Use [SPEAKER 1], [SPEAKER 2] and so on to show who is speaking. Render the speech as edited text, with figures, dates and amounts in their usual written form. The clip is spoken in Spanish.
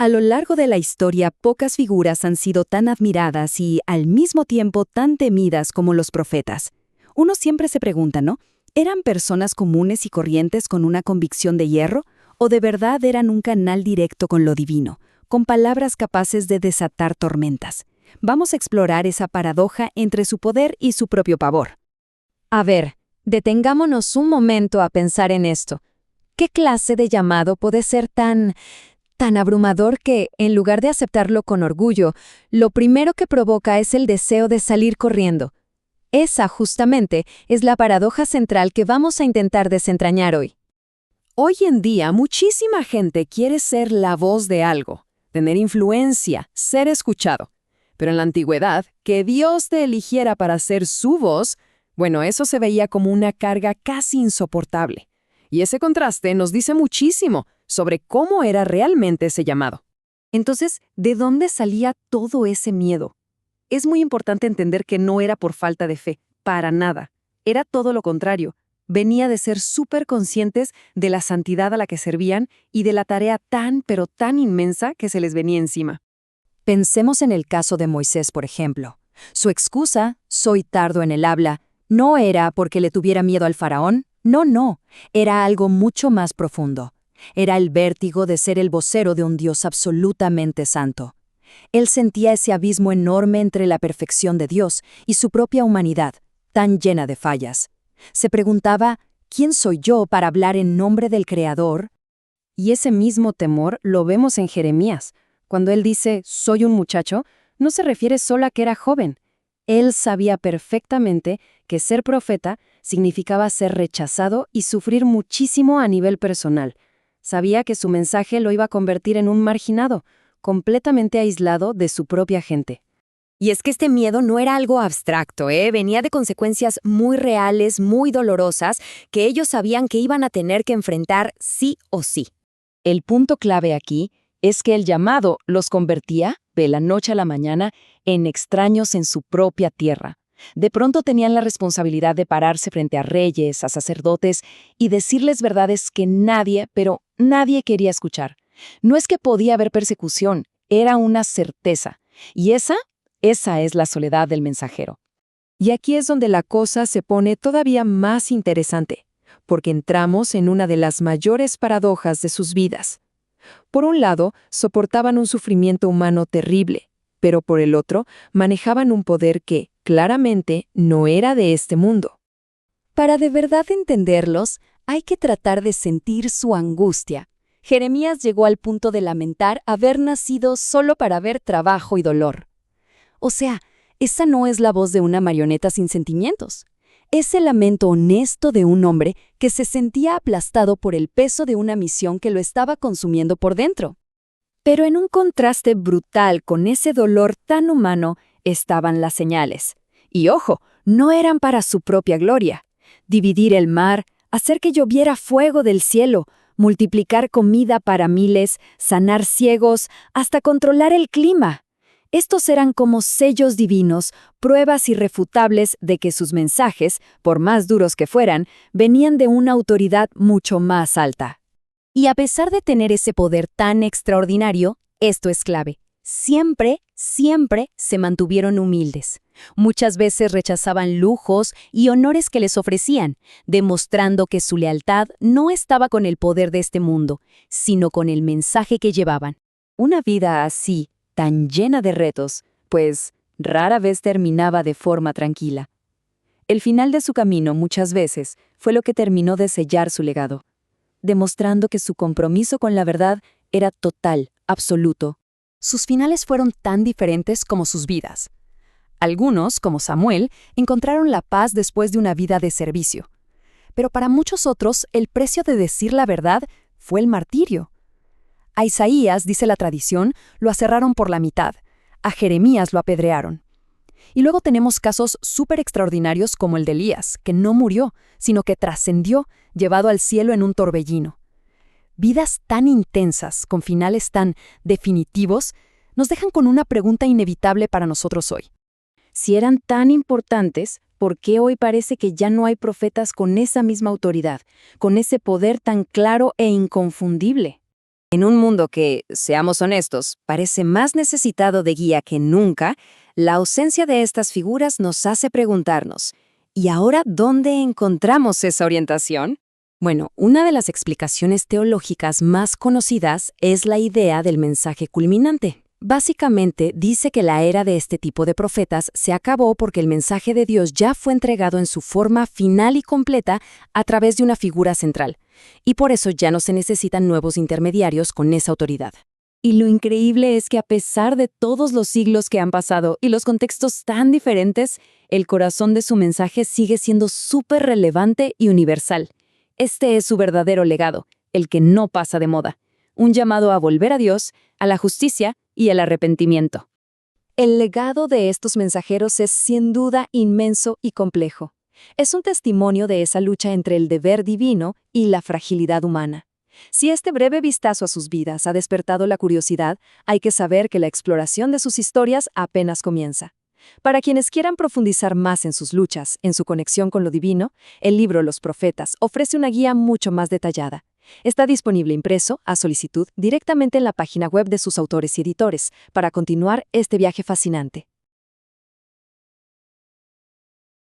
[SPEAKER 1] A lo largo de la historia, pocas figuras han sido tan admiradas y, al mismo tiempo, tan temidas como los profetas. Uno siempre se pregunta, ¿no? ¿Eran personas comunes y corrientes con una convicción de hierro? ¿O de verdad eran un canal directo con lo divino, con palabras capaces de desatar tormentas? Vamos a explorar esa paradoja entre su poder y su propio pavor.
[SPEAKER 2] A ver, detengámonos un momento a pensar en esto. ¿Qué clase de llamado puede ser tan abrumador que, en lugar de aceptarlo con orgullo, lo primero que provoca es el deseo de salir corriendo? Esa, justamente, es la paradoja central que vamos a intentar desentrañar hoy.
[SPEAKER 1] Hoy en día, muchísima gente quiere ser la voz de algo, tener influencia, ser escuchado. Pero en la antigüedad, que Dios te eligiera para ser su voz, bueno, eso se veía como una carga casi insoportable. Y ese contraste nos dice muchísimo sobre cómo era realmente ese llamado. Entonces, ¿de dónde salía todo ese miedo? Es muy importante entender que no era por falta de fe, para nada. Era todo lo contrario. Venía de ser súper conscientes de la santidad a la que servían y de la tarea tan, pero tan inmensa que se les venía encima.
[SPEAKER 2] Pensemos en el caso de Moisés, por ejemplo. Su excusa, soy tardo en el habla, no era porque le tuviera miedo al faraón. No, era algo mucho más profundo. Era el vértigo de ser el vocero de un Dios absolutamente santo. Él sentía ese abismo enorme entre la perfección de Dios y su propia humanidad, tan llena de fallas. Se preguntaba, ¿quién soy yo para hablar en nombre del Creador?
[SPEAKER 1] Y ese mismo temor lo vemos en Jeremías. Cuando él dice, soy un muchacho, no se refiere solo a que era joven. Él sabía perfectamente que ser profeta significaba ser rechazado y sufrir muchísimo a nivel personal. Sabía que su mensaje lo iba a convertir en un marginado, completamente aislado de su propia gente.
[SPEAKER 2] Y es que este miedo no era algo abstracto, venía de consecuencias muy reales, muy dolorosas, que ellos sabían que iban a tener que enfrentar sí o sí.
[SPEAKER 1] El punto clave aquí es que el llamado los convertía, de la noche a la mañana, en extraños en su propia tierra. De pronto tenían la responsabilidad de pararse frente a reyes, a sacerdotes, y decirles verdades que nadie, pero nadie quería escuchar. No es que podía haber persecución, era una certeza. Y esa es la soledad del mensajero. Y aquí es donde la cosa se pone todavía más interesante, porque entramos en una de las mayores paradojas de sus vidas. Por un lado, soportaban un sufrimiento humano terrible, pero por el otro, manejaban un poder que, claramente, no era de este mundo.
[SPEAKER 2] Para de verdad entenderlos, hay que tratar de sentir su angustia. Jeremías llegó al punto de lamentar haber nacido solo para ver trabajo y dolor. O sea, esa no es la voz de una marioneta sin sentimientos. Es el lamento honesto de un hombre que se sentía aplastado por el peso de una misión que lo estaba consumiendo por dentro. Pero en un contraste brutal con ese dolor tan humano estaban las señales. Y ojo, no eran para su propia gloria. Dividir el mar, hacer que lloviera fuego del cielo, multiplicar comida para miles, sanar ciegos, hasta controlar el clima. Estos eran como sellos divinos, pruebas irrefutables de que sus mensajes, por más duros que fueran, venían de una autoridad mucho más alta. Y a pesar de tener ese poder tan extraordinario, esto es clave. Siempre se mantuvieron humildes. Muchas veces rechazaban lujos y honores que les ofrecían, demostrando que su lealtad no estaba con el poder de este mundo, sino con el mensaje que llevaban.
[SPEAKER 1] Una vida así, tan llena de retos, pues rara vez terminaba de forma tranquila. El final de su camino muchas veces fue lo que terminó de sellar su legado, demostrando que su compromiso con la verdad era total, absoluto.
[SPEAKER 2] Sus finales fueron tan diferentes como sus vidas. Algunos, como Samuel, encontraron la paz después de una vida de servicio. Pero para muchos otros, el precio de decir la verdad fue el martirio. A Isaías, dice la tradición, lo aserraron por la mitad. A Jeremías lo apedrearon. Y luego tenemos casos súper extraordinarios como el de Elías, que no murió, sino que trascendió, llevado al cielo en un torbellino. Vidas tan intensas, con finales tan definitivos, nos dejan con una pregunta inevitable para nosotros hoy.
[SPEAKER 1] Si eran tan importantes, ¿por qué hoy parece que ya no hay profetas con esa misma autoridad, con ese poder tan claro e inconfundible? En un mundo que, seamos honestos, parece más necesitado de guía que nunca, la ausencia de estas figuras nos hace preguntarnos, ¿y ahora dónde encontramos esa orientación?
[SPEAKER 2] Bueno, una de las explicaciones teológicas más conocidas es la idea del mensaje culminante. Básicamente, dice que la era de este tipo de profetas se acabó porque el mensaje de Dios ya fue entregado en su forma final y completa a través de una figura central, y por eso ya no se necesitan nuevos intermediarios con esa autoridad.
[SPEAKER 1] Y lo increíble es que a pesar de todos los siglos que han pasado y los contextos tan diferentes, el corazón de su mensaje sigue siendo súper relevante y universal. Este es su verdadero legado, el que no pasa de moda. Un llamado a volver a Dios, a la justicia y al arrepentimiento.
[SPEAKER 2] El legado de estos mensajeros es sin duda inmenso y complejo. Es un testimonio de esa lucha entre el deber divino y la fragilidad humana. Si este breve vistazo a sus vidas ha despertado la curiosidad, hay que saber que la exploración de sus historias apenas comienza. Para quienes quieran profundizar más en sus luchas, en su conexión con lo divino, el libro Los Profetas ofrece una guía mucho más detallada. Está disponible impreso, a solicitud, directamente en la página web de sus autores y editores, para continuar este viaje fascinante.